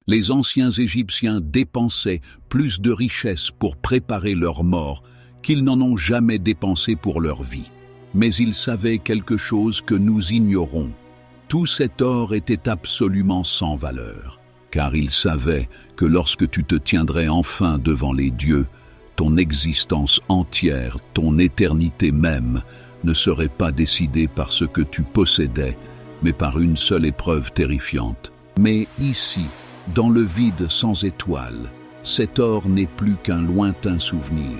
Les anciens Égyptiens dépensaient plus de richesses pour préparer leur mort qu'ils n'en ont jamais dépensé pour leur vie. Mais ils savaient quelque chose que nous ignorons. Tout cet or était absolument sans valeur, car ils savaient que lorsque tu te tiendrais enfin devant les dieux, ton existence entière, ton éternité même, ne serait pas décidée par ce que tu possédais, mais par une seule épreuve terrifiante. Mais ici, dans le vide sans étoiles, cet or n'est plus qu'un lointain souvenir.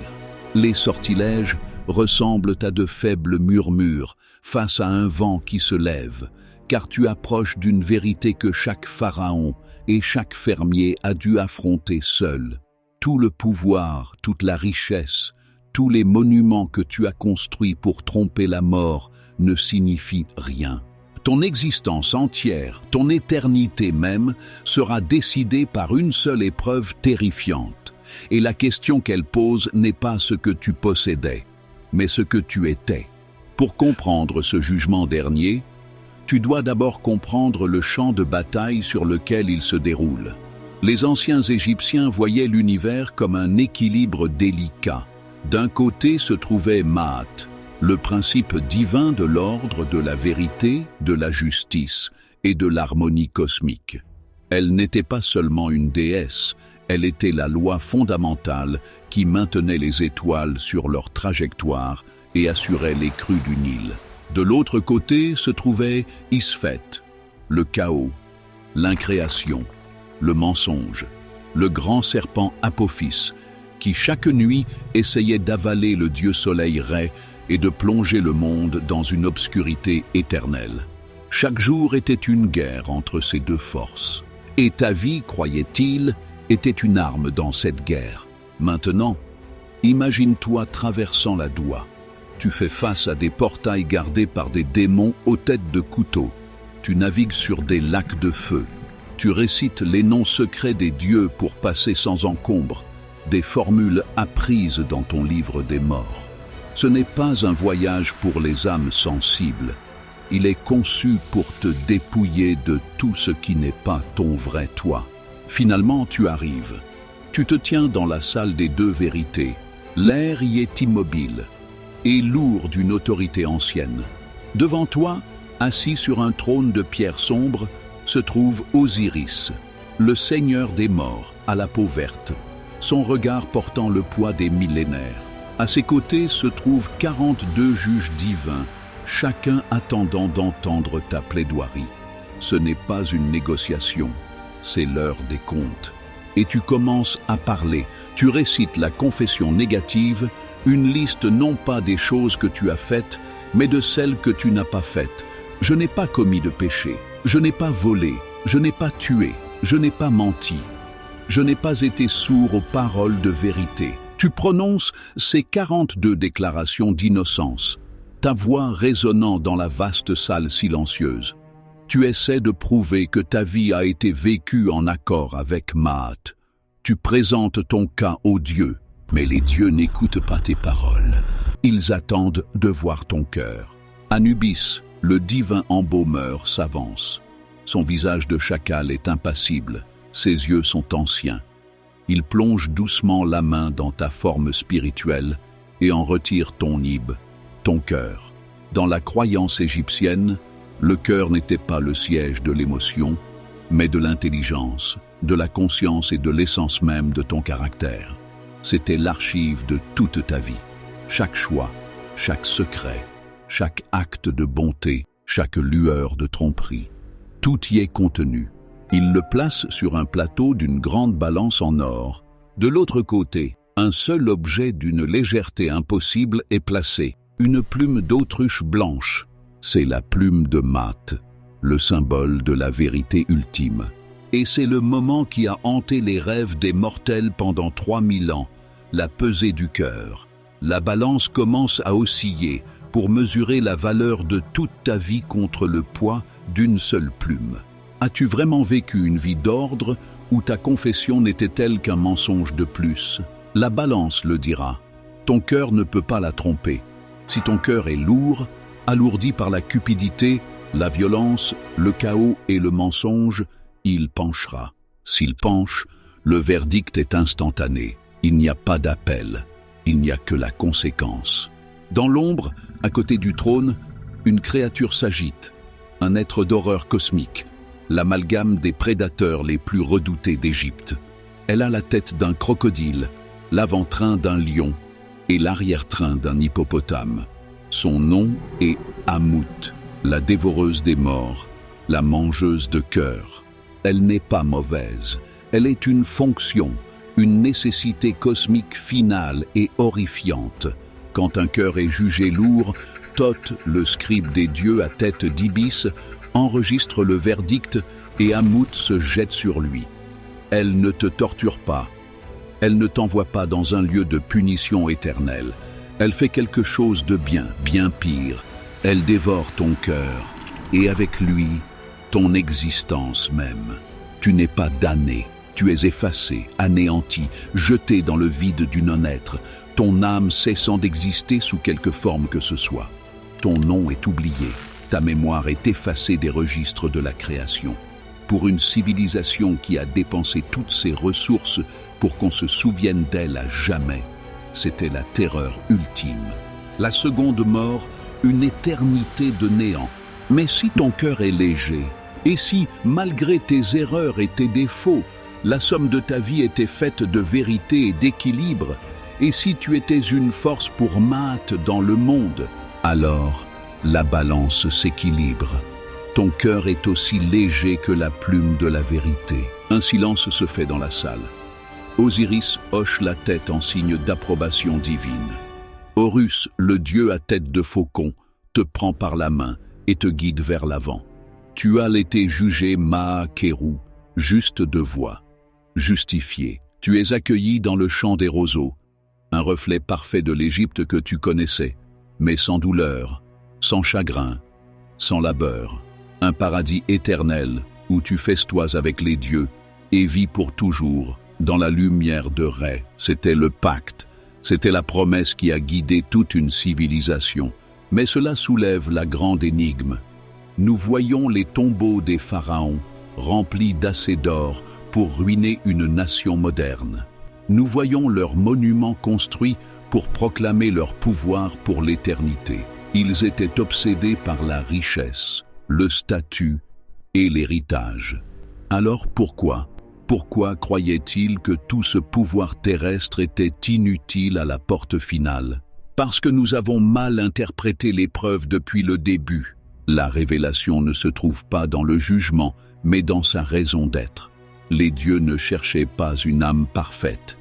Les sortilèges ressemblent à de faibles murmures face à un vent qui se lève, car tu approches d'une vérité que chaque pharaon et chaque fermier a dû affronter seul. Tout le pouvoir, toute la richesse, tous les monuments que tu as construits pour tromper la mort ne signifient rien. Ton existence entière, ton éternité même, sera décidée par une seule épreuve terrifiante. Et la question qu'elle pose n'est pas ce que tu possédais, mais ce que tu étais. Pour comprendre ce jugement dernier, tu dois d'abord comprendre le champ de bataille sur lequel il se déroule. Les anciens Égyptiens voyaient l'univers comme un équilibre délicat. D'un côté se trouvait Maat, le principe divin de l'ordre, de la vérité, de la justice et de l'harmonie cosmique. Elle n'était pas seulement une déesse, elle était la loi fondamentale qui maintenait les étoiles sur leur trajectoire et assurait les crues du Nil. De l'autre côté se trouvait Isfet, le chaos, l'incréation, le mensonge, le grand serpent Apophis, qui chaque nuit essayait d'avaler le dieu soleil Ré et de plonger le monde dans une obscurité éternelle. Chaque jour était une guerre entre ces deux forces. Et ta vie, croyait-il, était une arme dans cette guerre. Maintenant, imagine-toi traversant la Doua. Tu fais face à des portails gardés par des démons aux têtes de couteaux. Tu navigues sur des lacs de feu. Tu récites les noms secrets des dieux pour passer sans encombre, des formules apprises dans ton livre des morts. Ce n'est pas un voyage pour les âmes sensibles. Il est conçu pour te dépouiller de tout ce qui n'est pas ton vrai toi. Finalement, tu arrives. Tu te tiens dans la salle des deux vérités. L'air y est immobile et lourd d'une autorité ancienne. Devant toi, assis sur un trône de pierre sombre, se trouve Osiris, le seigneur des morts, à la peau verte, son regard portant le poids des millénaires. À ses côtés se trouvent 42 juges divins, chacun attendant d'entendre ta plaidoirie. Ce n'est pas une négociation, c'est l'heure des comptes. Et tu commences à parler, tu récites la confession négative, une liste non pas des choses que tu as faites, mais de celles que tu n'as pas faites. Je n'ai pas commis de péché, je n'ai pas volé, je n'ai pas tué, je n'ai pas menti. Je n'ai pas été sourd aux paroles de vérité. Tu prononces ces 42 déclarations d'innocence, ta voix résonnant dans la vaste salle silencieuse. Tu essaies de prouver que ta vie a été vécue en accord avec Maat. Tu présentes ton cas aux dieux, mais les dieux n'écoutent pas tes paroles. Ils attendent de voir ton cœur. Anubis, le divin embaumeur, s'avance. Son visage de chacal est impassible, ses yeux sont anciens. Il plonge doucement la main dans ta forme spirituelle et en retire ton nib, ton cœur. Dans la croyance égyptienne, le cœur n'était pas le siège de l'émotion, mais de l'intelligence, de la conscience et de l'essence même de ton caractère. C'était l'archive de toute ta vie. Chaque choix, chaque secret, chaque acte de bonté, chaque lueur de tromperie. Tout y est contenu. Il le place sur un plateau d'une grande balance en or. De l'autre côté, un seul objet d'une légèreté impossible est placé, une plume d'autruche blanche. C'est la plume de Maat, le symbole de la vérité ultime. Et c'est le moment qui a hanté les rêves des mortels pendant 3000 ans, la pesée du cœur. La balance commence à osciller pour mesurer la valeur de toute ta vie contre le poids d'une seule plume. As-tu vraiment vécu une vie d'ordre ou ta confession n'était-elle qu'un mensonge de plus? La balance le dira. Ton cœur ne peut pas la tromper. Si ton cœur est lourd, alourdi par la cupidité, la violence, le chaos et le mensonge, il penchera. S'il penche, le verdict est instantané. Il n'y a pas d'appel. Il n'y a que la conséquence. Dans l'ombre, à côté du trône, une créature s'agite. Un être d'horreur cosmique, l'amalgame des prédateurs les plus redoutés d'Égypte. Elle a la tête d'un crocodile, l'avant-train d'un lion et l'arrière-train d'un hippopotame. Son nom est Amout, la dévoreuse des morts, la mangeuse de cœurs. Elle n'est pas mauvaise, elle est une fonction, une nécessité cosmique finale et horrifiante. Quand un cœur est jugé lourd, Thoth, le scribe des dieux à tête d'ibis, enregistre le verdict et Amout se jette sur lui. Elle ne te torture pas. Elle ne t'envoie pas dans un lieu de punition éternelle. Elle fait quelque chose de bien, bien pire. Elle dévore ton cœur et avec lui, ton existence même. Tu n'es pas damné, tu es effacé, anéanti, jeté dans le vide du non-être, ton âme cessant d'exister sous quelque forme que ce soit. Ton nom est oublié, ta mémoire est effacée des registres de la création. Pour une civilisation qui a dépensé toutes ses ressources pour qu'on se souvienne d'elle à jamais, c'était la terreur ultime. La seconde mort, une éternité de néant. Mais si ton cœur est léger, et si, malgré tes erreurs et tes défauts, la somme de ta vie était faite de vérité et d'équilibre, et si tu étais une force pour Maat dans le monde, alors la balance s'équilibre. Ton cœur est aussi léger que la plume de la vérité. Un silence se fait dans la salle. Osiris hoche la tête en signe d'approbation divine. Horus, le dieu à tête de faucon, te prend par la main et te guide vers l'avant. Tu as été jugé Maa-Khéru, juste de voix, justifié. Tu es accueilli dans le champ des roseaux, un reflet parfait de l'Égypte que tu connaissais, mais sans douleur, sans chagrin, sans labeur. Un paradis éternel où tu festoises avec les dieux et vis pour toujours dans la lumière de Ré. C'était le pacte, c'était la promesse qui a guidé toute une civilisation. Mais cela soulève la grande énigme. Nous voyons les tombeaux des pharaons remplis d'assez d'or pour ruiner une nation moderne. Nous voyons leurs monuments construits pour proclamer leur pouvoir pour l'éternité. Ils étaient obsédés par la richesse, le statut et l'héritage. Alors pourquoi croyaient-ils que tout ce pouvoir terrestre était inutile à la porte finale? Parce que nous avons mal interprété l'épreuve depuis le début. La révélation ne se trouve pas dans le jugement, mais dans sa raison d'être. Les dieux ne cherchaient pas une âme parfaite.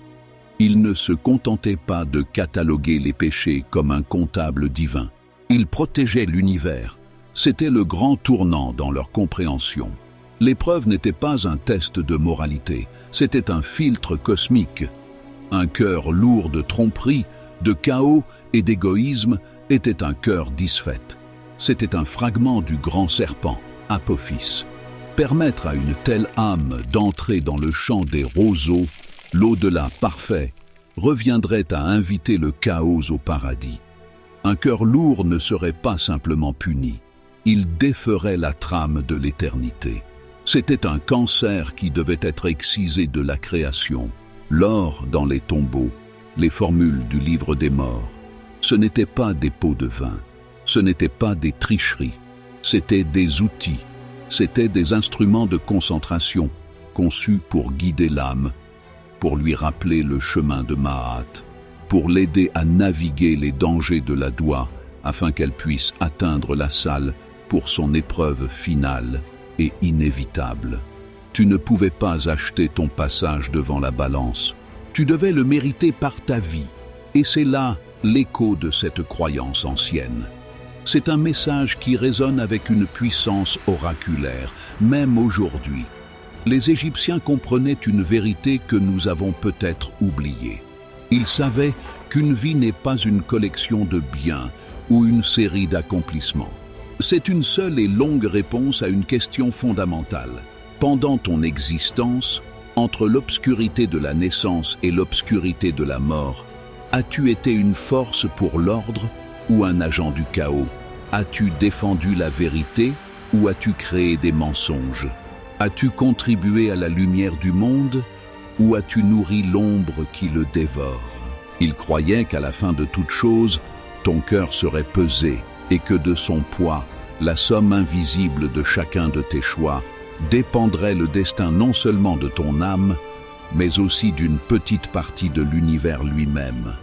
Ils ne se contentaient pas de cataloguer les péchés comme un comptable divin. Ils protégeaient l'univers. C'était le grand tournant dans leur compréhension. L'épreuve n'était pas un test de moralité, c'était un filtre cosmique. Un cœur lourd de tromperie, de chaos et d'égoïsme était un cœur disfait. C'était un fragment du grand serpent, Apophis. Permettre à une telle âme d'entrer dans le champ des roseaux, l'au-delà parfait, reviendrait à inviter le chaos au paradis. Un cœur lourd ne serait pas simplement puni, il déferait la trame de l'éternité. C'était un cancer qui devait être excisé de la création, l'or dans les tombeaux, les formules du livre des morts. Ce n'étaient pas des pots de vin, ce n'étaient pas des tricheries, c'étaient des outils, c'étaient des instruments de concentration conçus pour guider l'âme, pour lui rappeler le chemin de Maat, pour l'aider à naviguer les dangers de la Doua afin qu'elle puisse atteindre la salle pour son épreuve finale et inévitable. Tu ne pouvais pas acheter ton passage devant la balance. Tu devais le mériter par ta vie. Et c'est là l'écho de cette croyance ancienne. C'est un message qui résonne avec une puissance oraculaire, même aujourd'hui. Les Égyptiens comprenaient une vérité que nous avons peut-être oubliée. Ils savaient qu'une vie n'est pas une collection de biens ou une série d'accomplissements. C'est une seule et longue réponse à une question fondamentale. Pendant ton existence, entre l'obscurité de la naissance et l'obscurité de la mort, as-tu été une force pour l'ordre ou un agent du chaos? As-tu défendu la vérité ou as-tu créé des mensonges? As-tu contribué à la lumière du monde ou as-tu nourri l'ombre qui le dévore? Il croyait qu'à la fin de toute chose, ton cœur serait pesé et que de son poids, la somme invisible de chacun de tes choix, dépendrait le destin non seulement de ton âme, mais aussi d'une petite partie de l'univers lui-même.